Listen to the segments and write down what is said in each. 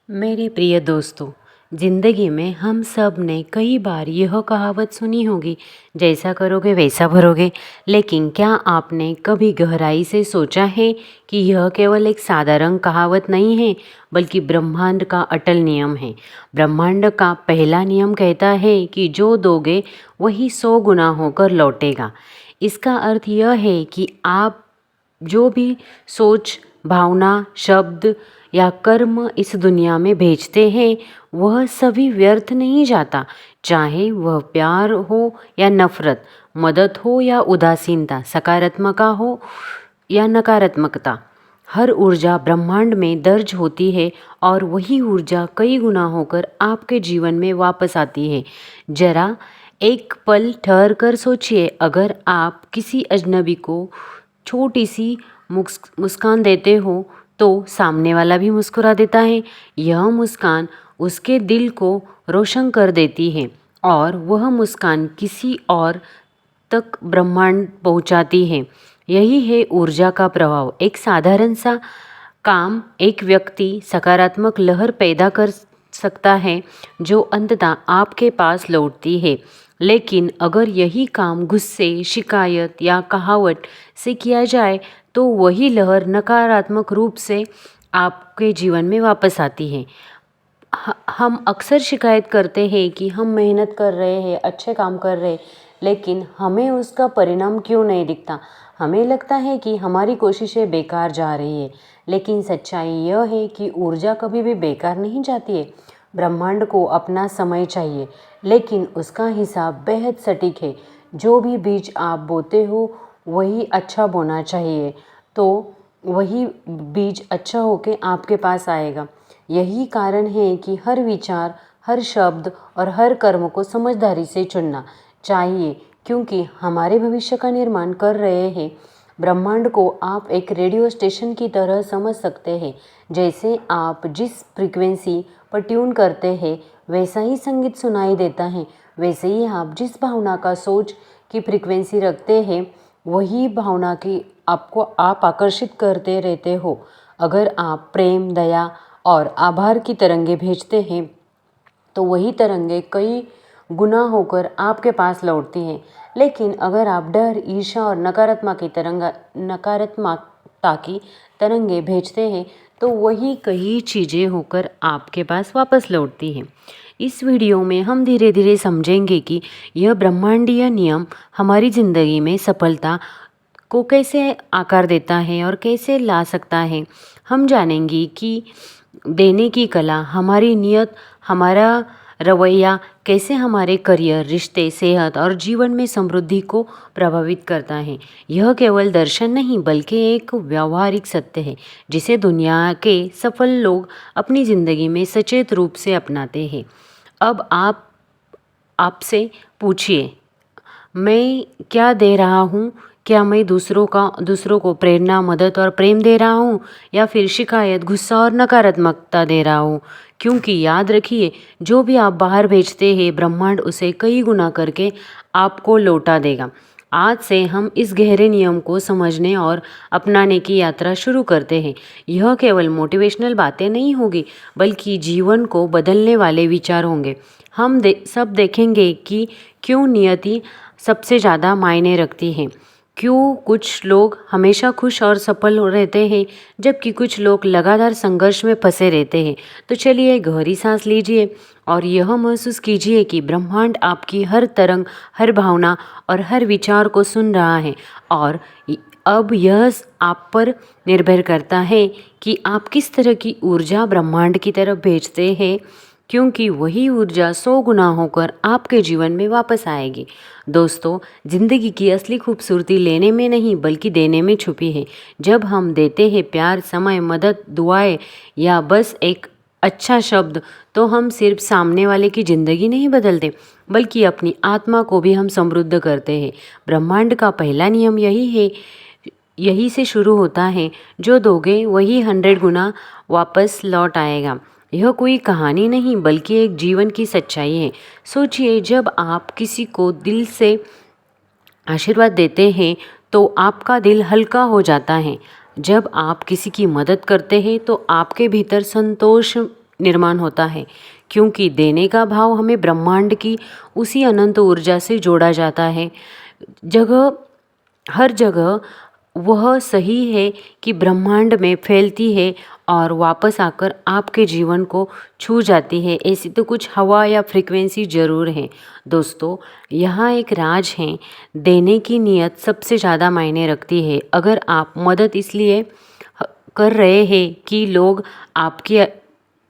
मेरे प्रिय दोस्तों, ज़िंदगी में हम सब ने कई बार यह कहावत सुनी होगी, जैसा करोगे वैसा भरोगे। लेकिन क्या आपने कभी गहराई से सोचा है कि यह केवल एक साधारण कहावत नहीं है, बल्कि ब्रह्मांड का अटल नियम है। ब्रह्मांड का पहला नियम कहता है कि जो दोगे वही 100 गुना होकर लौटेगा। इसका अर्थ यह है कि आप जो भी सोच, भावना, शब्द या कर्म इस दुनिया में भेजते हैं, वह सभी व्यर्थ नहीं जाता। चाहे वह प्यार हो या नफरत, मदद हो या उदासीनता, सकारात्मकता हो या नकारात्मकता, हर ऊर्जा ब्रह्मांड में दर्ज होती है और वही ऊर्जा कई गुना होकर आपके जीवन में वापस आती है। जरा एक पल ठहर कर सोचिए, अगर आप किसी अजनबी को छोटी सी मुस्कान देते हो तो सामने वाला भी मुस्कुरा देता है। यह मुस्कान उसके दिल को रोशन कर देती है और वह मुस्कान किसी और तक ब्रह्मांड पहुंचाती है। यही है ऊर्जा का प्रभाव। एक साधारण सा काम एक व्यक्ति सकारात्मक लहर पैदा कर सकता है जो अंततः आपके पास लौटती है। लेकिन अगर यही काम गुस्से, शिकायत या कहावत से किया जाए तो वही लहर नकारात्मक रूप से आपके जीवन में वापस आती है। हम अक्सर शिकायत करते हैं कि हम मेहनत कर रहे हैं, अच्छे काम कर रहे हैं, लेकिन हमें उसका परिणाम क्यों नहीं दिखता। हमें लगता है कि हमारी कोशिशें बेकार जा रही है, लेकिन सच्चाई यह है कि ऊर्जा कभी भी बेकार नहीं जाती है। ब्रह्मांड को अपना समय चाहिए, लेकिन उसका हिसाब बेहद सटीक है। जो भी बीज आप बोते हो वही अच्छा बोना चाहिए, तो वही बीज अच्छा होके आपके पास आएगा। यही कारण है कि हर विचार, हर शब्द और हर कर्म को समझदारी से चुनना चाहिए, क्योंकि हमारे भविष्य का निर्माण कर रहे हैं। ब्रह्मांड को आप एक रेडियो स्टेशन की तरह समझ सकते हैं। जैसे आप जिस फ्रीक्वेंसी पर ट्यून करते हैं वैसा ही संगीत सुनाई देता है, वैसे ही आप जिस भावना का सोच की फ्रीक्वेंसी रखते हैं वही भावना की आपको आप आकर्षित करते रहते हो। अगर आप प्रेम, दया और आभार की तरंगे भेजते हैं तो वही तरंगे कई गुना होकर आपके पास लौटती हैं। लेकिन अगर आप डर, ईर्ष्या और नकारात्मकता की तरंगे भेजते हैं तो वही कई चीज़ें होकर आपके पास वापस लौटती हैं। इस वीडियो में हम धीरे धीरे समझेंगे कि यह ब्रह्मांडीय नियम हमारी ज़िंदगी में सफलता को कैसे आकार देता है और कैसे ला सकता है। हम जानेंगे कि देने की कला, हमारी नीयत, हमारा रवैया कैसे हमारे करियर, रिश्ते, सेहत और जीवन में समृद्धि को प्रभावित करता है। यह केवल दर्शन नहीं बल्कि एक व्यावहारिक सत्य है जिसे दुनिया के सफल लोग अपनी ज़िंदगी में सचेत रूप से अपनाते हैं। अब आपसे पूछिए, मैं क्या दे रहा हूँ? क्या मैं दूसरों को प्रेरणा, मदद और प्रेम दे रहा हूँ, या फिर शिकायत, गुस्सा और नकारात्मकता दे रहा हूँ? क्योंकि याद रखिए, जो भी आप बाहर भेजते हैं ब्रह्मांड उसे कई गुना करके आपको लौटा देगा। आज से हम इस गहरे नियम को समझने और अपनाने की यात्रा शुरू करते हैं। यह केवल मोटिवेशनल बातें नहीं होगी, बल्कि जीवन को बदलने वाले विचार होंगे। हम सब देखेंगे कि क्यों नियति सबसे ज़्यादा मायने रखती है, क्यों कुछ लोग हमेशा खुश और सफल रहते हैं जबकि कुछ लोग लगातार संघर्ष में फंसे रहते हैं। तो चलिए गहरी सांस लीजिए और यह महसूस कीजिए कि ब्रह्मांड आपकी हर तरंग, हर भावना और हर विचार को सुन रहा है। और अब यह आप पर निर्भर करता है कि आप किस तरह की ऊर्जा ब्रह्मांड की तरफ भेजते हैं, क्योंकि वही ऊर्जा 100 गुना होकर आपके जीवन में वापस आएगी। दोस्तों, ज़िंदगी की असली खूबसूरती लेने में नहीं बल्कि देने में छुपी है। जब हम देते हैं प्यार, समय, मदद, दुआएं या बस एक अच्छा शब्द, तो हम सिर्फ सामने वाले की ज़िंदगी नहीं बदलते बल्कि अपनी आत्मा को भी हम समृद्ध करते हैं। ब्रह्मांड का पहला नियम यही से शुरू होता है, जो दोगे वही 100 गुना वापस लौट आएगा। यह कोई कहानी नहीं बल्कि एक जीवन की सच्चाई है। सोचिए, जब आप किसी को दिल से आशीर्वाद देते हैं तो आपका दिल हल्का हो जाता है। जब आप किसी की मदद करते हैं तो आपके भीतर संतोष निर्माण होता है, क्योंकि देने का भाव हमें ब्रह्मांड की उसी अनंत ऊर्जा से जोड़ा जाता है। जगह हर जगह वह सही है कि ब्रह्मांड में फैलती है और वापस आकर आपके जीवन को छू जाती है। ऐसी तो कुछ हवा या फ्रीक्वेंसी ज़रूर है। दोस्तों, यहाँ एक राज है, देने की नीयत सबसे ज़्यादा मायने रखती है। अगर आप मदद इसलिए कर रहे हैं कि लोग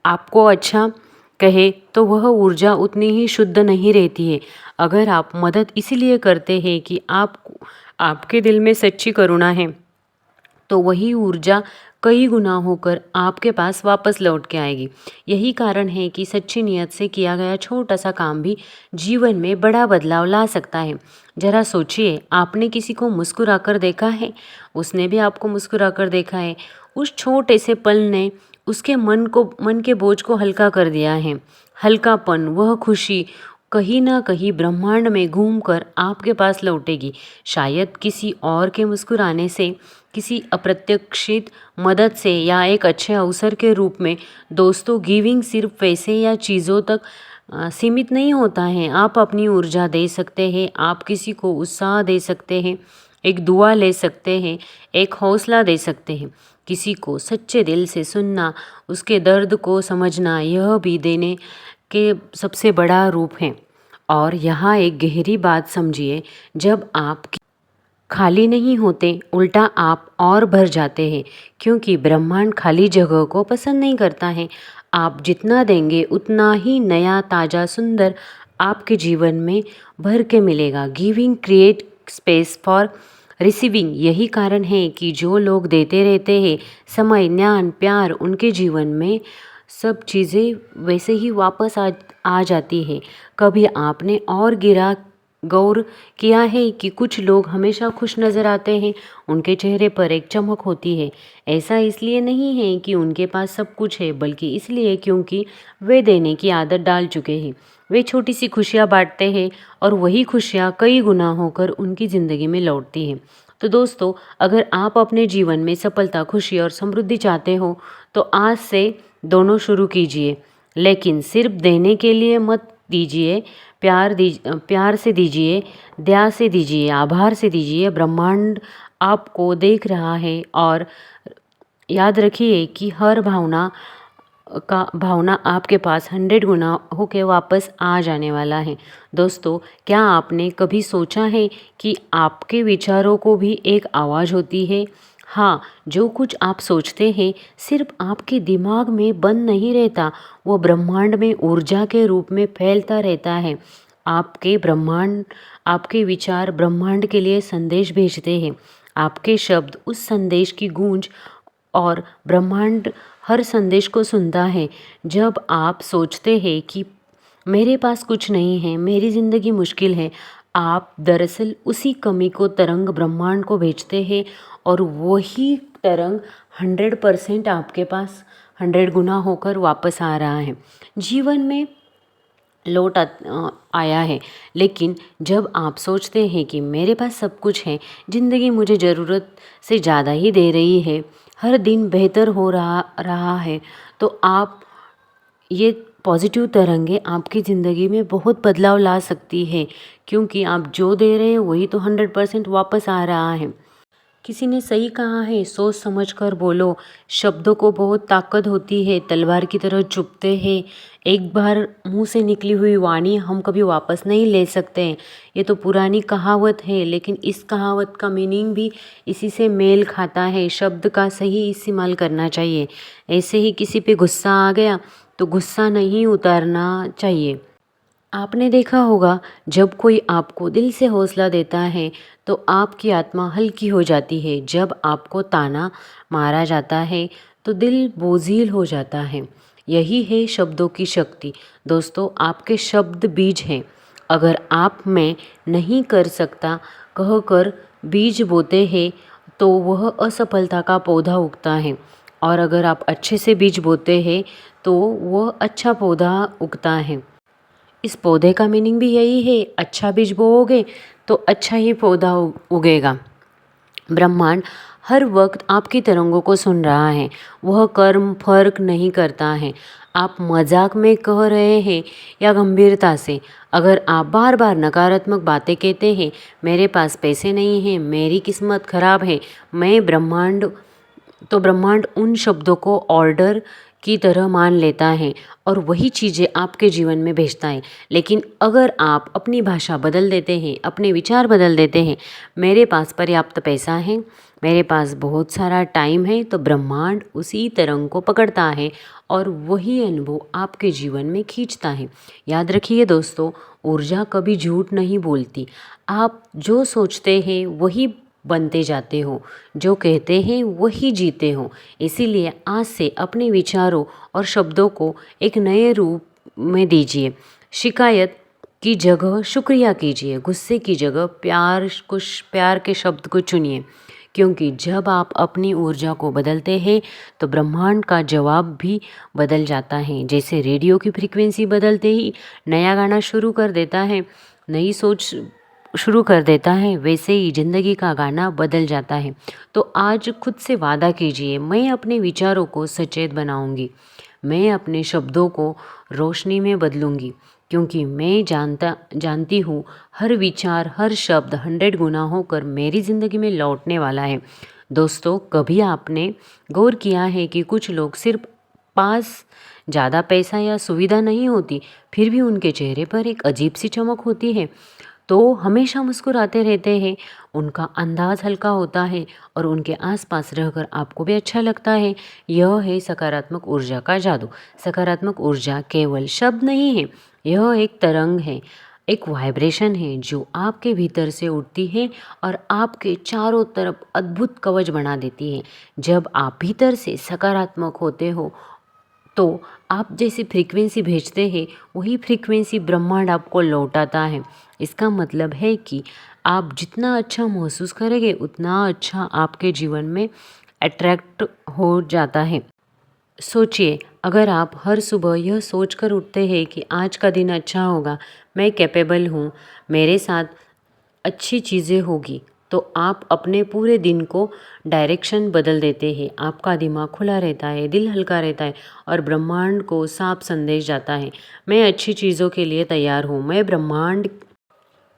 आपको अच्छा कहे, तो वह ऊर्जा उतनी ही शुद्ध नहीं रहती है। अगर आप मदद इसीलिए करते हैं कि आपके दिल में सच्ची करुणा है, तो वही ऊर्जा कई गुना होकर आपके पास वापस लौट के आएगी। यही कारण है कि सच्ची नियत से किया गया छोटा सा काम भी जीवन में बड़ा बदलाव ला सकता है। जरा सोचिए, आपने किसी को मुस्कुराकर देखा है, उसने भी आपको मुस्कुराकर देखा है। उस छोटे से पल ने उसके मन के बोझ को हल्का कर दिया है। हल्कापन, वह खुशी कहीं ना कहीं ब्रह्मांड में घूमकर आपके पास लौटेगी। शायद किसी और के मुस्कुराने से, किसी अप्रत्याशित मदद से या एक अच्छे अवसर के रूप में। दोस्तों, गिविंग सिर्फ पैसे या चीज़ों तक सीमित नहीं होता है। आप अपनी ऊर्जा दे सकते हैं, आप किसी को उत्साह दे सकते हैं, एक दुआ ले सकते हैं, एक हौसला दे सकते हैं। किसी को सच्चे दिल से सुनना, उसके दर्द को समझना, यह भी देने के सबसे बड़ा रूप है। और यहाँ एक गहरी बात समझिए, जब आप खाली नहीं होते, उल्टा आप और भर जाते हैं, क्योंकि ब्रह्मांड खाली जगह को पसंद नहीं करता है। आप जितना देंगे उतना ही नया, ताज़ा, सुंदर आपके जीवन में भर के मिलेगा। Giving create space for receiving. यही कारण है कि जो लोग देते रहते हैं, समय, ज्ञान, प्यार, उनके जीवन में सब चीज़ें वैसे ही वापस आ जाती है। कभी आपने और गौर किया है कि कुछ लोग हमेशा खुश नज़र आते हैं, उनके चेहरे पर एक चमक होती है। ऐसा इसलिए नहीं है कि उनके पास सब कुछ है, बल्कि इसलिए क्योंकि वे देने की आदत डाल चुके हैं। वे छोटी सी खुशियाँ बांटते हैं और वही खुशियाँ कई गुना होकर उनकी ज़िंदगी में लौटती हैं। तो दोस्तों, अगर आप अपने जीवन में सफलता, खुशी और समृद्धि चाहते हो, तो आज से दोनों शुरू कीजिए। लेकिन सिर्फ देने के लिए मत दीजिए। प्यार से दीजिए, दया से दीजिए, आभार से दीजिए। ब्रह्मांड आपको देख रहा है और याद रखिए कि हर भावना आपके पास 100 गुना होके वापस आ जाने वाला है। दोस्तों, क्या आपने कभी सोचा है कि आपके विचारों को भी एक आवाज़ होती है? हाँ, जो कुछ आप सोचते हैं सिर्फ आपके दिमाग में बंद नहीं रहता, वो ब्रह्मांड में ऊर्जा के रूप में फैलता रहता है। आपके विचार ब्रह्मांड के लिए संदेश भेजते हैं। आपके शब्द उस संदेश की गूंज, और ब्रह्मांड हर संदेश को सुनता है। जब आप सोचते हैं कि मेरे पास कुछ नहीं है, मेरी ज़िंदगी मुश्किल है, आप दरअसल उसी कमी को तरंग ब्रह्मांड को भेजते हैं और वही तरंग 100% आपके पास 100 गुना होकर वापस आ रहा है। जीवन में आया है। लेकिन जब आप सोचते हैं कि मेरे पास सब कुछ है, ज़िंदगी मुझे ज़रूरत से ज़्यादा ही दे रही है, हर दिन बेहतर हो रहा है, तो आप ये पॉजिटिव तरंगे आपकी ज़िंदगी में बहुत बदलाव ला सकती है, क्योंकि आप जो दे रहे हैं वही तो 100% वापस आ रहा है। किसी ने सही कहा है, सोच समझ कर बोलो। शब्दों को बहुत ताकत होती है, तलवार की तरह चुभते हैं। एक बार मुंह से निकली हुई वाणी हम कभी वापस नहीं ले सकते हैं। ये तो पुरानी कहावत है, लेकिन इस कहावत का मीनिंग भी इसी से मेल खाता है। शब्द का सही इस्तेमाल करना चाहिए। ऐसे ही किसी पे गुस्सा आ गया तो गुस्सा नहीं उतारना चाहिए। आपने देखा होगा, जब कोई आपको दिल से हौसला देता है तो आपकी आत्मा हल्की हो जाती है। जब आपको ताना मारा जाता है तो दिल बोझिल हो जाता है। यही है शब्दों की शक्ति। दोस्तों, आपके शब्द बीज हैं। अगर आप मैं नहीं कर सकता कहकर बीज बोते हैं तो वह असफलता का पौधा उगता है, और अगर आप अच्छे से बीज बोते हैं तो वह अच्छा पौधा उगता है। इस पौधे का मीनिंग भी यही है, अच्छा बीज बोओगे तो अच्छा ही पौधा उगेगा। ब्रह्मांड हर वक्त आपकी तरंगों को सुन रहा है। वह कर्म फर्क नहीं करता है आप मजाक में कह रहे हैं या गंभीरता से। अगर आप बार बार नकारात्मक बातें कहते हैं, मेरे पास पैसे नहीं हैं, मेरी किस्मत खराब है, मैं ब्रह्मांड तो ब्रह्मांड उन शब्दों को ऑर्डर की तरह मान लेता है और वही चीज़ें आपके जीवन में भेजता है। लेकिन अगर आप अपनी भाषा बदल देते हैं, अपने विचार बदल देते हैं, मेरे पास पर्याप्त पैसा है, मेरे पास बहुत सारा टाइम है, तो ब्रह्मांड उसी तरंग को पकड़ता है और वही अनुभव आपके जीवन में खींचता है। याद रखिए दोस्तों, ऊर्जा कभी झूठ नहीं बोलती। आप जो सोचते हैं वही बनते जाते हो, जो कहते हैं वही जीते हो। इसीलिए आज से अपने विचारों और शब्दों को एक नए रूप में दीजिए। शिकायत की जगह शुक्रिया कीजिए, गुस्से की जगह प्यार के शब्द को चुनिए। क्योंकि जब आप अपनी ऊर्जा को बदलते हैं तो ब्रह्मांड का जवाब भी बदल जाता है। जैसे रेडियो की फ्रीक्वेंसी बदलते ही नया गाना शुरू कर देता है, नई सोच शुरू कर देता है, वैसे ही ज़िंदगी का गाना बदल जाता है। तो आज खुद से वादा कीजिए, मैं अपने विचारों को सचेत बनाऊंगी, मैं अपने शब्दों को रोशनी में बदलूंगी। क्योंकि मैं जानती हूँ हर विचार, हर शब्द 100 गुना होकर मेरी ज़िंदगी में लौटने वाला है। दोस्तों, कभी आपने गौर किया है कि कुछ लोग सिर्फ पास ज़्यादा पैसा या सुविधा नहीं होती, फिर भी उनके चेहरे पर एक अजीब सी चमक होती है। तो हमेशा मुस्कुराते रहते हैं, उनका अंदाज़ हल्का होता है और उनके आसपास रहकर आपको भी अच्छा लगता है। यह है सकारात्मक ऊर्जा का जादू। सकारात्मक ऊर्जा केवल शब्द नहीं है, यह एक तरंग है, एक वाइब्रेशन है जो आपके भीतर से उठती है और आपके चारों तरफ अद्भुत कवच बना देती है। जब आप भीतर से सकारात्मक होते हो तो आप जैसी फ्रीक्वेंसी भेजते हैं वही फ्रीक्वेंसी ब्रह्मांड आपको लौटाता है। इसका मतलब है कि आप जितना अच्छा महसूस करेंगे उतना अच्छा आपके जीवन में अट्रैक्ट हो जाता है। सोचिए, अगर आप हर सुबह यह सोचकर उठते हैं कि आज का दिन अच्छा होगा, मैं कैपेबल हूँ, मेरे साथ अच्छी चीज़ें होगी, तो आप अपने पूरे दिन को डायरेक्शन बदल देते हैं। आपका दिमाग खुला रहता है, दिल हल्का रहता है और ब्रह्मांड को साफ संदेश जाता है, मैं अच्छी चीज़ों के लिए तैयार हूँ। मैं ब्रह्मांड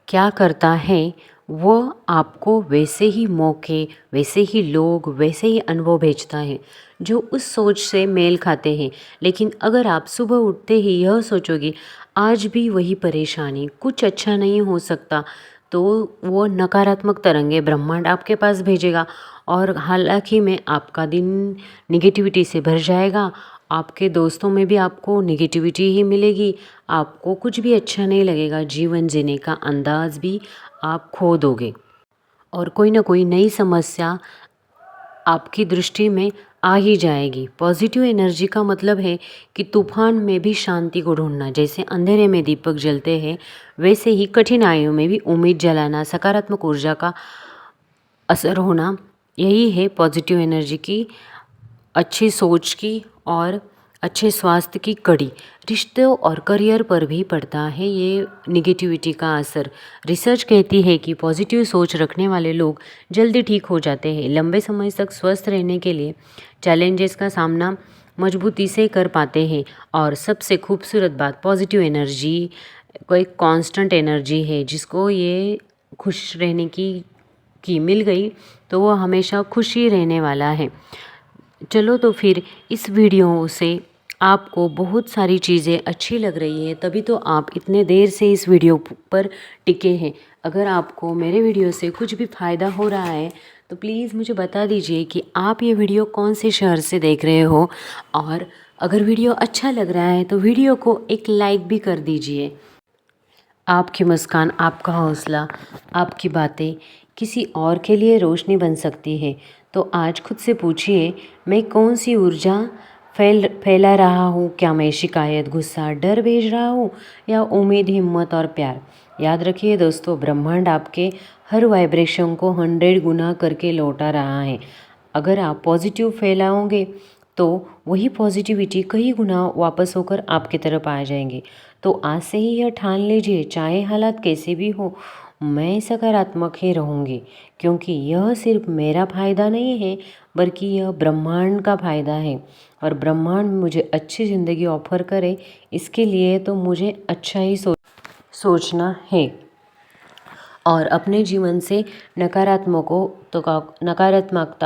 क्या करता है वो आपको वैसे ही मौके, वैसे ही लोग, वैसे ही अनुभव भेजता है जो उस सोच से मेल खाते हैं। लेकिन अगर आप सुबह उठते ही यह सोचोगे आज भी वही परेशानी, कुछ अच्छा नहीं हो सकता, तो वो नकारात्मक तरंगे ब्रह्मांड आपके पास भेजेगा और हालांकि में आपका दिन निगेटिविटी से भर जाएगा। आपके दोस्तों में भी आपको निगेटिविटी ही मिलेगी, आपको कुछ भी अच्छा नहीं लगेगा, जीवन जीने का अंदाज भी आप खो दोगे और कोई ना कोई नई समस्या आपकी दृष्टि में आ ही जाएगी। पॉजिटिव एनर्जी का मतलब है कि तूफान में भी शांति को ढूंढना। जैसे अंधेरे में दीपक जलते हैं, वैसे ही कठिनाइयों में भी उम्मीद जलाना, सकारात्मक ऊर्जा का असर होना, यही है पॉजिटिव एनर्जी की, अच्छी सोच की और अच्छे स्वास्थ्य की कड़ी। रिश्तों और करियर पर भी पड़ता है ये निगेटिविटी का असर। रिसर्च कहती है कि पॉजिटिव सोच रखने वाले लोग जल्दी ठीक हो जाते हैं, लंबे समय तक स्वस्थ रहने के लिए चैलेंजेस का सामना मजबूती से कर पाते हैं। और सबसे खूबसूरत बात, पॉजिटिव एनर्जी कोई कांस्टेंट एनर्जी है, जिसको ये खुश रहने की मिल गई तो वो हमेशा खुश ही रहने वाला है। चलो तो फिर इस वीडियो से आपको बहुत सारी चीज़ें अच्छी लग रही है, तभी तो आप इतने देर से इस वीडियो पर टिके हैं। अगर आपको मेरे वीडियो से कुछ भी फ़ायदा हो रहा है तो प्लीज़ मुझे बता दीजिए कि आप ये वीडियो कौन से शहर से देख रहे हो, और अगर वीडियो अच्छा लग रहा है तो वीडियो को एक लाइक भी कर दीजिए। आपकी मुस्कान, आपका हौसला, आपकी बातें किसी और के लिए रोशनी बन सकती है। तो आज खुद से पूछिए, मैं कौन सी ऊर्जा फैला रहा हूँ? क्या मैं शिकायत, गुस्सा, डर भेज रहा हूँ या उम्मीद, हिम्मत और प्यार? याद रखिए दोस्तों, ब्रह्मांड आपके हर वाइब्रेशन को 100 गुना करके लौटा रहा है। अगर आप पॉजिटिव फैलाओगे तो वही पॉजिटिविटी कई गुना वापस होकर आपकी तरफ आ जाएंगे। तो आज से ही यह ठान लीजिए, चाहे हालात कैसे भी हो, मैं सकारात्मक ही रहूँगी, क्योंकि यह सिर्फ मेरा फ़ायदा नहीं है बल्कि यह ब्रह्मांड का फ़ायदा है। और ब्रह्मांड मुझे अच्छी ज़िंदगी ऑफ़र करे, इसके लिए तो मुझे अच्छा ही सोचना है और अपने जीवन से नकारात्मकता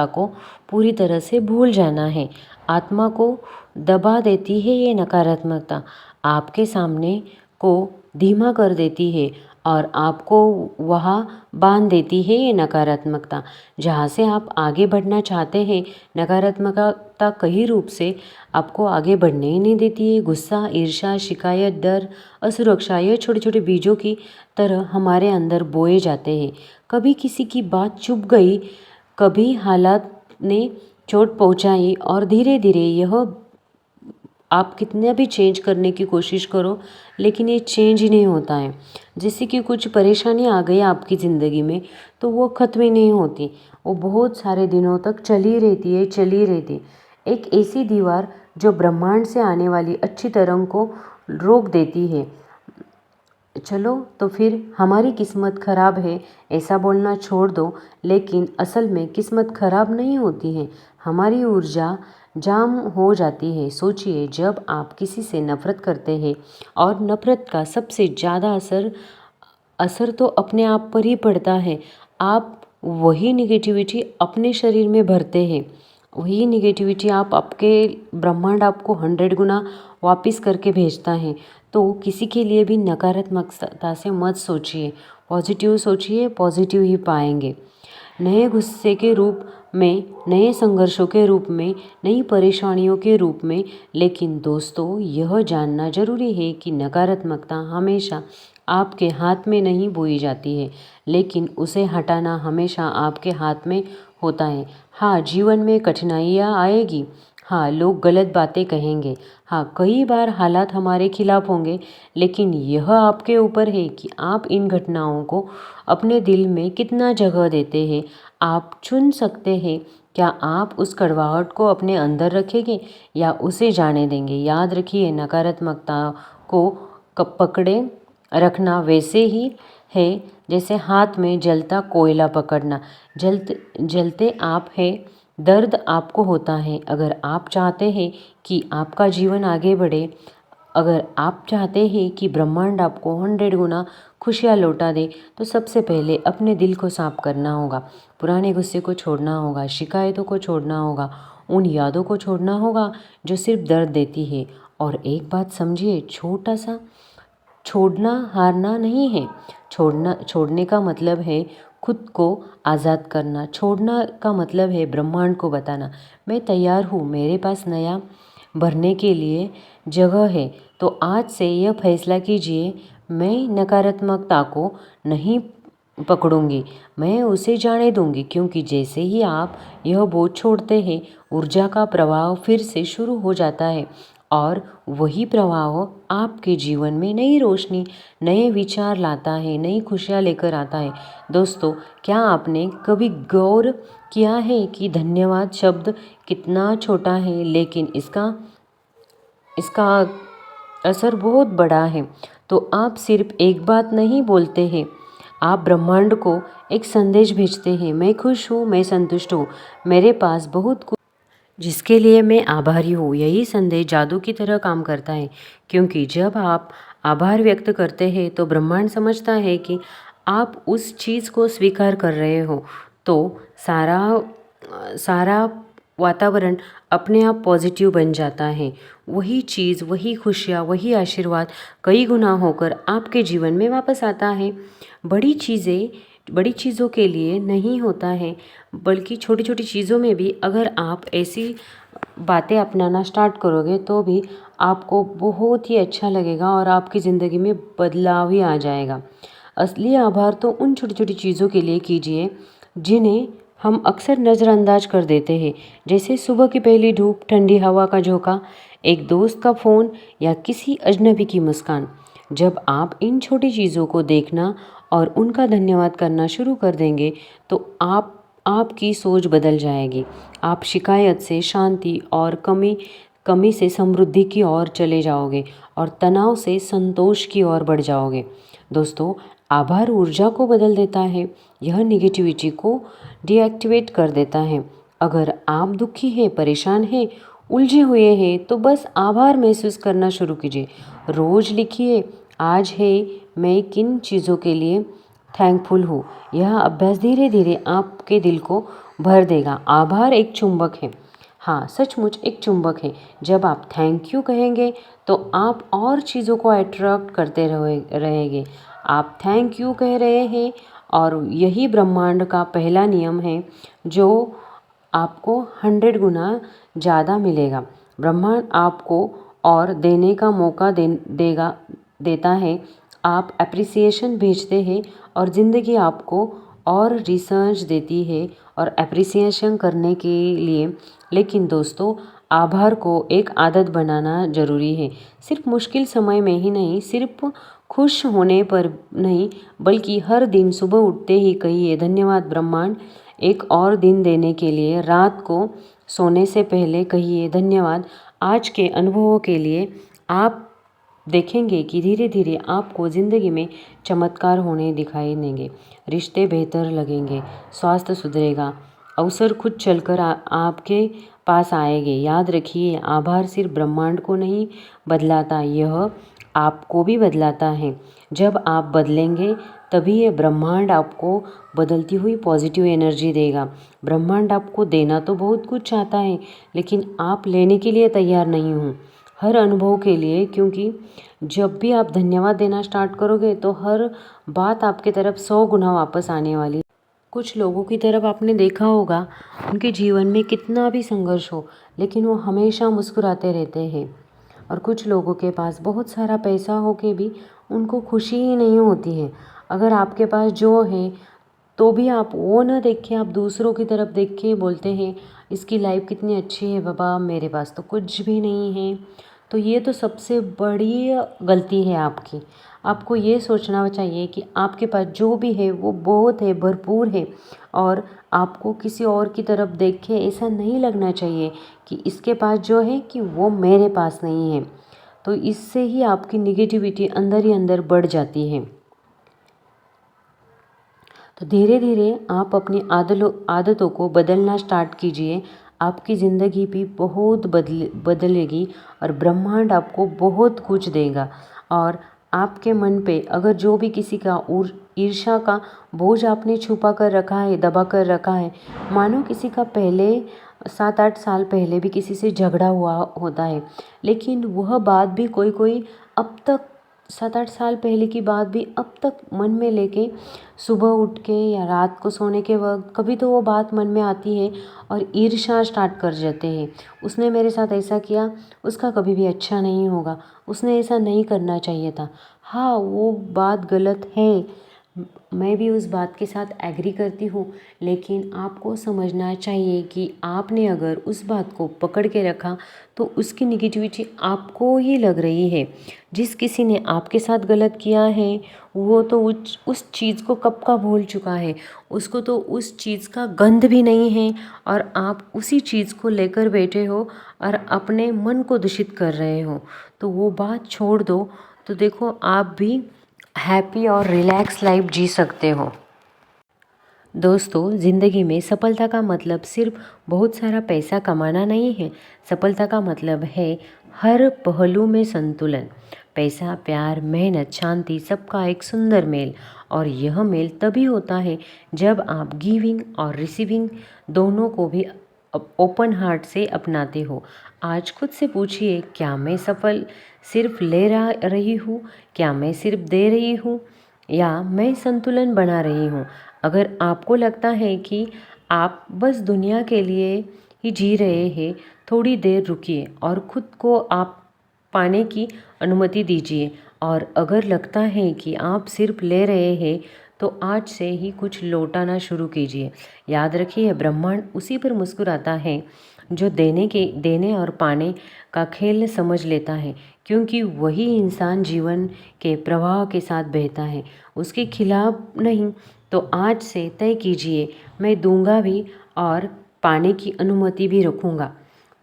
को पूरी तरह से भूल जाना है। आत्मा को दबा देती है ये नकारात्मकता, आपके सामने को धीमा कर देती है और आपको वहाँ बांध देती है ये नकारात्मकता। जहाँ से आप आगे बढ़ना चाहते हैं, नकारात्मकता कई रूप से आपको आगे बढ़ने ही नहीं देती है। गुस्सा, ईर्ष्या, शिकायत, डर, असुरक्षा, ये छोटे छोटे बीजों की तरह हमारे अंदर बोए जाते हैं। कभी किसी की बात चुभ गई, कभी हालात ने चोट पहुंचाई और धीरे धीरे यह आप कितना भी चेंज करने की कोशिश करो, लेकिन ये चेंज ही नहीं होता है। जैसे कि कुछ परेशानी आ गई आपकी ज़िंदगी में, तो वो ख़त्म ही नहीं होती, वो बहुत सारे दिनों तक चली रहती है, चली रहती। एक ऐसी दीवार जो ब्रह्मांड से आने वाली अच्छी तरंग को रोक देती है। चलो तो फिर हमारी किस्मत ख़राब है ऐसा बोलना छोड़ दो, लेकिन असल में किस्मत ख़राब नहीं होती है, हमारी ऊर्जा जाम हो जाती है। सोचिए, जब आप किसी से नफ़रत करते हैं और नफ़रत का सबसे ज़्यादा असर तो अपने आप पर ही पड़ता है। आप वही निगेटिविटी अपने शरीर में भरते हैं, वही निगेटिविटी आप आपके ब्रह्मांड आपको 100 गुना वापस करके भेजता है। तो किसी के लिए भी नकारात्मकता से मत सोचिए, पॉजिटिव सोचिए, पॉजिटिव ही पाएंगे। नए गुस्से के रूप में, नए संघर्षों के रूप में, नई परेशानियों के रूप में। लेकिन दोस्तों, यह जानना जरूरी है कि नकारात्मकता हमेशा आपके हाथ में नहीं बोई जाती है, लेकिन उसे हटाना हमेशा आपके हाथ में होता है। हाँ, जीवन में कठिनाइयाँ आएगी, हाँ, लोग गलत बातें कहेंगे, हाँ, कई बार हालात हमारे खिलाफ होंगे, लेकिन यह आपके ऊपर है कि आप इन घटनाओं को अपने दिल में कितना जगह देते हैं। आप चुन सकते हैं, क्या आप उस कड़वाहट को अपने अंदर रखेंगे या उसे जाने देंगे। याद रखिए, नकारात्मकता को पकड़े रखना वैसे ही है जैसे हाथ में जलता कोयला पकड़ना। जलते आप है, दर्द आपको होता है। अगर आप चाहते हैं कि आपका जीवन आगे बढ़े, अगर आप चाहते हैं कि ब्रह्मांड आपको 100 गुना खुशियाँ लौटा दे, तो सबसे पहले अपने दिल को साफ करना होगा, पुराने गुस्से को छोड़ना होगा, शिकायतों को छोड़ना होगा, उन यादों को छोड़ना होगा जो सिर्फ दर्द देती है। और एक बात समझिए, छोटा सा छोड़ना हारना नहीं है। छोड़ने का मतलब है खुद को आज़ाद करना। छोड़ना का मतलब है ब्रह्मांड को बताना, मैं तैयार हूँ, मेरे पास नया भरने के लिए जगह है। तो आज से यह फैसला कीजिए, मैं नकारात्मकता को नहीं पकड़ूंगी, मैं उसे जाने दूंगी। क्योंकि जैसे ही आप यह बोझ छोड़ते हैं, ऊर्जा का प्रवाह फिर से शुरू हो जाता है और वही प्रवाह आपके जीवन में नई रोशनी, नए विचार लाता है, नई खुशियाँ लेकर आता है। दोस्तों, क्या आपने कभी गौर किया है कि धन्यवाद शब्द कितना छोटा है, लेकिन इसका असर बहुत बड़ा है। तो आप सिर्फ एक बात नहीं बोलते हैं, आप ब्रह्मांड को एक संदेश भेजते हैं, मैं खुश हूँ, मैं संतुष्ट हूँ, मेरे पास बहुत कुछ जिसके लिए मैं आभारी हूँ। यही संदेश जादू की तरह काम करता है, क्योंकि जब आप आभार व्यक्त करते हैं तो ब्रह्मांड समझता है कि आप उस चीज़ को स्वीकार कर रहे हो। तो सारा वातावरण अपने आप पॉजिटिव बन जाता है। वही चीज़, वही खुशियाँ, वही आशीर्वाद कई गुना होकर आपके जीवन में वापस आता है। बड़ी चीज़ों के लिए नहीं होता है, बल्कि छोटी छोटी चीज़ों में भी अगर आप ऐसी बातें अपनाना स्टार्ट करोगे तो भी आपको बहुत ही अच्छा लगेगा और आपकी ज़िंदगी में बदलाव ही आ जाएगा। असली आभार तो उन छोटी छोटी चीज़ों के लिए कीजिए जिन्हें हम अक्सर नज़रअंदाज कर देते हैं, जैसे सुबह की पहली धूप, ठंडी हवा का झोंका, एक दोस्त का फ़ोन या किसी अजनबी की मुस्कान। जब आप इन छोटी चीज़ों को देखना और उनका धन्यवाद करना शुरू कर देंगे तो आपकी सोच बदल जाएगी। आप शिकायत से शांति और कमी से समृद्धि की ओर चले जाओगे और तनाव से संतोष की ओर बढ़ जाओगे। दोस्तों, आभार ऊर्जा को बदल देता है, यह निगेटिविटी को डीएक्टिवेट कर देता है। अगर आप दुखी हैं, परेशान हैं, उलझे हुए हैं तो बस आभार महसूस करना शुरू कीजिए। रोज़ लिखिए, आज है मैं किन चीज़ों के लिए थैंकफुल हूँ। यह अभ्यास धीरे धीरे आपके दिल को भर देगा। आभार एक चुंबक है, हाँ सचमुच एक चुंबक है। जब आप थैंक यू कहेंगे तो आप और चीज़ों को अट्रैक्ट करते रहेंगे। आप थैंक यू कह रहे हैं और यही ब्रह्मांड का पहला नियम है जो आपको 100 गुना ज़्यादा मिलेगा। ब्रह्मांड आपको और देने का मौका देता है। आप एप्रिसिएशन भेजते हैं और ज़िंदगी आपको और रिसर्च देती है और एप्रिसिएशन करने के लिए। लेकिन दोस्तों, आभार को एक आदत बनाना ज़रूरी है। सिर्फ मुश्किल समय में ही नहीं, सिर्फ खुश होने पर नहीं, बल्कि हर दिन सुबह उठते ही कहिए धन्यवाद ब्रह्मांड एक और दिन देने के लिए। रात को सोने से पहले कहिए धन्यवाद आज के अनुभवों के लिए। आप देखेंगे कि धीरे धीरे आपको ज़िंदगी में चमत्कार होने दिखाई देंगे। रिश्ते बेहतर लगेंगे, स्वास्थ्य सुधरेगा, अवसर खुद चलकर आपके पास आएंगे। याद रखिए, आभार सिर्फ ब्रह्मांड को नहीं बदलाता, यह आपको भी बदलाता है। जब आप बदलेंगे तभी ये ब्रह्मांड आपको बदलती हुई पॉजिटिव एनर्जी देगा। ब्रह्मांड आपको देना तो बहुत कुछ चाहता है, लेकिन आप लेने के लिए तैयार नहीं हो हर अनुभव के लिए। क्योंकि जब भी आप धन्यवाद देना स्टार्ट करोगे तो हर बात आपके तरफ 100 गुना वापस आने वाली। कुछ लोगों की तरफ आपने देखा होगा, उनके जीवन में कितना भी संघर्ष हो लेकिन वो हमेशा मुस्कुराते रहते हैं। और कुछ लोगों के पास बहुत सारा पैसा हो के भी उनको खुशी ही नहीं होती है। अगर आपके पास जो है तो भी आप वो न देख के आप दूसरों की तरफ देख के बोलते हैं इसकी लाइफ कितनी अच्छी है, बाबा मेरे पास तो कुछ भी नहीं है। तो ये तो सबसे बड़ी गलती है आपकी। आपको ये सोचना चाहिए कि आपके पास जो भी है वो बहुत है, भरपूर है। और आपको किसी और की तरफ देख के ऐसा नहीं लगना चाहिए कि इसके पास जो है कि वो मेरे पास नहीं है। तो इससे ही आपकी निगेटिविटी अंदर ही अंदर बढ़ जाती है। तो धीरे धीरे आप अपनी आदतों को बदलना स्टार्ट कीजिए। आपकी ज़िंदगी भी बहुत बदलेगी और ब्रह्मांड आपको बहुत कुछ देगा। और आपके मन पे अगर जो भी किसी का ईर्ष्या का बोझ आपने छुपा कर रखा है, दबा कर रखा है, मानो किसी का पहले 7-8 साल पहले भी किसी से झगड़ा हुआ होता है, लेकिन वह बात भी कोई अब तक 7-8 साल पहले की बात भी अब तक मन में लेके सुबह उठ के या रात को सोने के वक्त कभी तो वो बात मन में आती है और ईर्ष्या स्टार्ट कर जाते हैं। उसने मेरे साथ ऐसा किया, उसका कभी भी अच्छा नहीं होगा, उसने ऐसा नहीं करना चाहिए था। हाँ, वो बात गलत है, मैं भी उस बात के साथ एग्री करती हूँ, लेकिन आपको समझना चाहिए कि आपने अगर उस बात को पकड़ के रखा तो उसकी निगेटिविटी आपको ही लग रही है। जिस किसी ने आपके साथ गलत किया है वो तो उस चीज़ को कब का भूल चुका है, उसको तो उस चीज़ का गंध भी नहीं है और आप उसी चीज़ को लेकर बैठे हो और अपने मन को दूषित कर रहे हो। तो वो बात छोड़ दो, तो देखो आप भी हैप्पी और रिलैक्स लाइफ जी सकते हो। दोस्तों, ज़िंदगी में सफलता का मतलब सिर्फ बहुत सारा पैसा कमाना नहीं है। सफलता का मतलब है हर पहलू में संतुलन। पैसा, प्यार, मेहनत, शांति, सबका एक सुंदर मेल। और यह मेल तभी होता है जब आप गिविंग और रिसीविंग दोनों को भी ओपन हार्ट से अपनाते हो। आज खुद से पूछिए, क्या मैं सफल सिर्फ ले रही हूँ, क्या मैं सिर्फ दे रही हूँ, या मैं संतुलन बना रही हूँ। अगर आपको लगता है कि आप बस दुनिया के लिए ही जी रहे हैं, थोड़ी देर रुकिए और खुद को आप पाने की अनुमति दीजिए। और अगर लगता है कि आप सिर्फ ले रहे हैं तो आज से ही कुछ लौटाना शुरू कीजिए। याद रखिए, ब्रह्मांड उसी पर मुस्कुराता है जो देने और पाने का खेल समझ लेता है, क्योंकि वही इंसान जीवन के प्रवाह के साथ बहता है, उसके खिलाफ नहीं। तो आज से तय कीजिए, मैं दूंगा भी और पाने की अनुमति भी रखूँगा,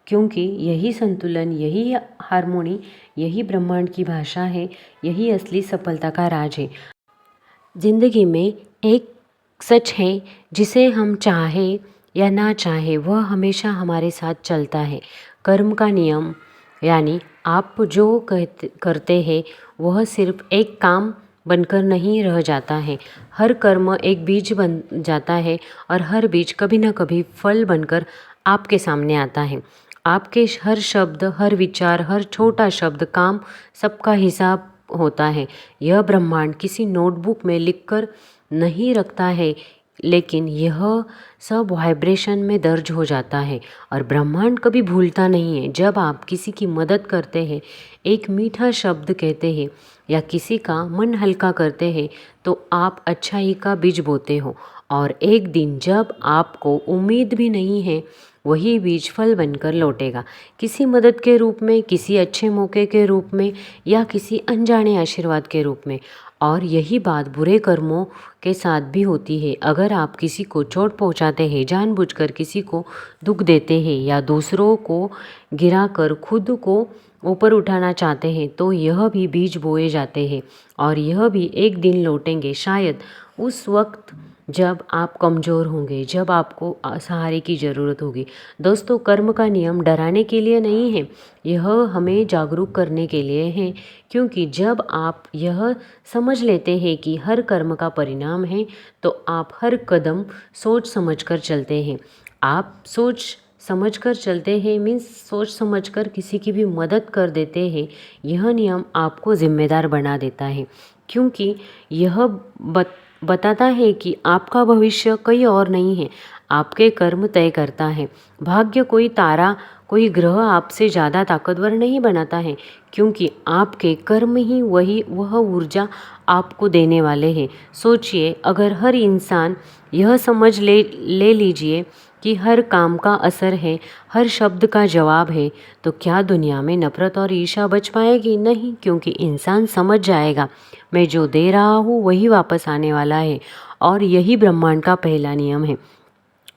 क्योंकि यही संतुलन, यही हार्मोनी, यही ब्रह्मांड की भाषा है, यही असली सफलता का राज है। ज़िंदगी में एक सच है जिसे हम चाहे या ना चाहे वह हमेशा हमारे साथ चलता है। कर्म का नियम, यानी आप जो करते हैं वह सिर्फ एक काम बनकर नहीं रह जाता है। हर कर्म एक बीज बन जाता है और हर बीज कभी ना कभी फल बनकर आपके सामने आता है। आपके हर शब्द, हर विचार, हर छोटा शब्द, काम, सबका हिसाब होता है। यह ब्रह्मांड किसी नोटबुक में लिखकर नहीं रखता है, लेकिन यह सब वाइब्रेशन में दर्ज हो जाता है और ब्रह्मांड कभी भूलता नहीं है। जब आप किसी की मदद करते हैं, एक मीठा शब्द कहते हैं या किसी का मन हल्का करते हैं, तो आप अच्छाई का बीज बोते हो और एक दिन जब आपको उम्मीद भी नहीं है, वही बीज फल बनकर लौटेगा। किसी मदद के रूप में, किसी अच्छे मौके के रूप में या किसी अनजाने आशीर्वाद के रूप में। और यही बात बुरे कर्मों के साथ भी होती है। अगर आप किसी को चोट पहुंचाते हैं, जानबूझकर किसी को दुख देते हैं या दूसरों को गिराकर खुद को ऊपर उठाना चाहते हैं, तो यह भी बीज बोए जाते हैं और यह भी एक दिन लौटेंगे। शायद उस वक्त जब आप कमज़ोर होंगे, जब आपको सहारे की ज़रूरत होगी। दोस्तों, कर्म का नियम डराने के लिए नहीं है, यह हमें जागरूक करने के लिए है। क्योंकि जब आप यह समझ लेते हैं कि हर कर्म का परिणाम है, तो आप हर कदम सोच समझकर चलते हैं। आप सोच समझकर चलते हैं मीन्स सोच समझकर किसी की भी मदद कर देते हैं। यह नियम आपको जिम्मेदार बना देता है, क्योंकि यह बताता है कि आपका भविष्य कहीं और नहीं है, आपके कर्म तय करता है। भाग्य कोई तारा, कोई ग्रह आपसे ज़्यादा ताकतवर नहीं बनाता है, क्योंकि आपके कर्म ही वह ऊर्जा आपको देने वाले हैं। सोचिए, अगर हर इंसान यह समझ ले लीजिए कि हर काम का असर है, हर शब्द का जवाब है, तो क्या दुनिया में नफरत और ईर्ष्या बच पाएगी? नहीं, क्योंकि इंसान समझ जाएगा, मैं जो दे रहा हूँ वही वापस आने वाला है। और यही ब्रह्मांड का पहला नियम है,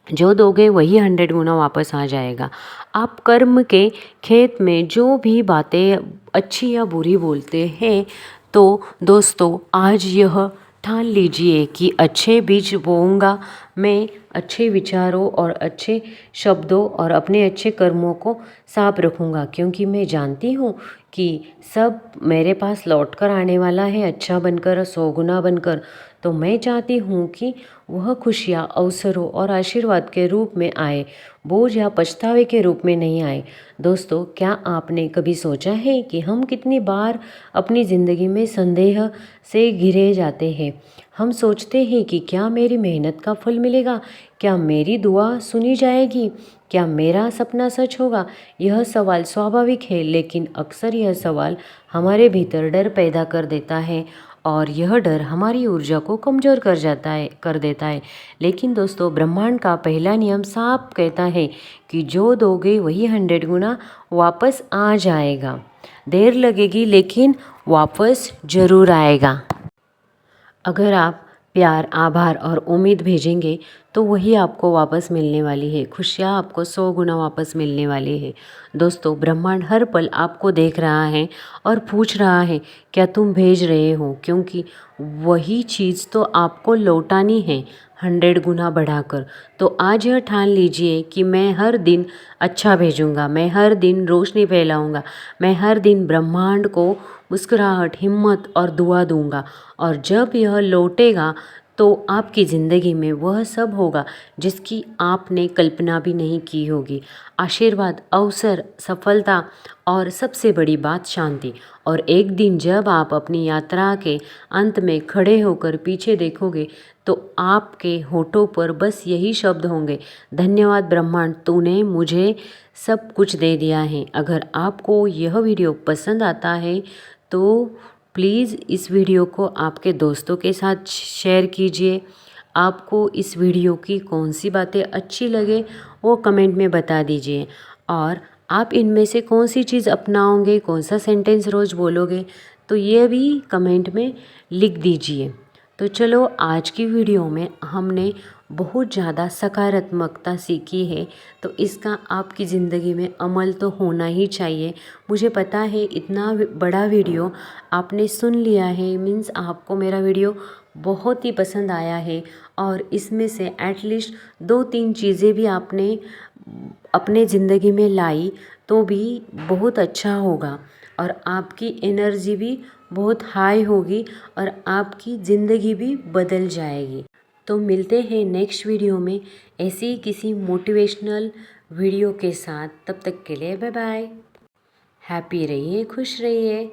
जो दोगे वही 100 गुना वापस आ जाएगा। आप कर्म के खेत में जो भी बातें अच्छी या बुरी बोलते हैं, तो दोस्तों आज यह ठान लीजिए कि अच्छे बीज बोऊंगा मैं, अच्छे विचारों और अच्छे शब्दों और अपने अच्छे कर्मों को साफ रखूंगा, क्योंकि मैं जानती हूँ कि सब मेरे पास लौट कर आने वाला है, अच्छा बनकर, 100 गुना बनकर। तो मैं चाहती हूँ कि वह खुशियाँ अवसरों और आशीर्वाद के रूप में आए, बोझ या पछतावे के रूप में नहीं आए। दोस्तों, क्या आपने कभी सोचा है कि हम कितनी बार अपनी ज़िंदगी में संदेह से घिरे जाते हैं? हम सोचते हैं कि क्या मेरी मेहनत का फल मिलेगा? क्या मेरी दुआ सुनी जाएगी? क्या मेरा सपना सच होगा? यह सवाल स्वाभाविक है, लेकिन अक्सर यह सवाल हमारे भीतर डर पैदा कर देता है और यह डर हमारी ऊर्जा को कमज़ोर कर देता है। लेकिन दोस्तों, ब्रह्मांड का पहला नियम साफ कहता है कि जो दोगे वही 100 गुना वापस आ जाएगा। देर लगेगी, लेकिन वापस ज़रूर आएगा। अगर आप प्यार, आभार और उम्मीद भेजेंगे, तो वही आपको वापस मिलने वाली है। खुशियाँ आपको 100 गुना वापस मिलने वाली है। दोस्तों, ब्रह्मांड हर पल आपको देख रहा है और पूछ रहा है, क्या तुम भेज रहे हो? क्योंकि वही चीज़ तो आपको लौटानी है 100 गुना बढ़ाकर। तो आज यह ठान लीजिए कि मैं हर दिन अच्छा भेजूँगा, मैं हर दिन रोशनी फैलाऊँगा, मैं हर दिन ब्रह्मांड को मुस्कुराहट, हिम्मत और दुआ दूँगा। और जब यह लौटेगा, तो आपकी ज़िंदगी में वह सब होगा जिसकी आपने कल्पना भी नहीं की होगी। आशीर्वाद, अवसर, सफलता और सबसे बड़ी बात शांति। और एक दिन जब आप अपनी यात्रा के अंत में खड़े होकर पीछे देखोगे, तो आपके होठों पर बस यही शब्द होंगे, धन्यवाद ब्रह्मांड, तूने मुझे सब कुछ दे दिया है। अगर आपको यह वीडियो पसंद आता है, तो प्लीज़ इस वीडियो को आपके दोस्तों के साथ शेयर कीजिए। आपको इस वीडियो की कौन सी बातें अच्छी लगे, वो कमेंट में बता दीजिए। और आप इनमें से कौन सी चीज़ अपनाओगे, कौन सा सेंटेंस रोज़ बोलोगे, तो ये भी कमेंट में लिख दीजिए। तो तो चलो आज की वीडियो में हमने बहुत ज़्यादा सकारात्मकता सीखी है, तो इसका आपकी ज़िंदगी में अमल तो होना ही चाहिए। मुझे पता है इतना बड़ा वीडियो आपने सुन लिया है, मीन्स आपको मेरा वीडियो बहुत ही पसंद आया है और इसमें से एटलीस्ट 2-3 चीज़ें भी आपने अपने ज़िंदगी में लाई तो भी बहुत अच्छा होगा और आपकी एनर्जी भी बहुत हाई होगी और आपकी ज़िंदगी भी बदल जाएगी। तो मिलते हैं नेक्स्ट वीडियो में ऐसे ही किसी मोटिवेशनल वीडियो के साथ। तब तक के लिए बाय बाय। हैप्पी रहिए, खुश रहिए।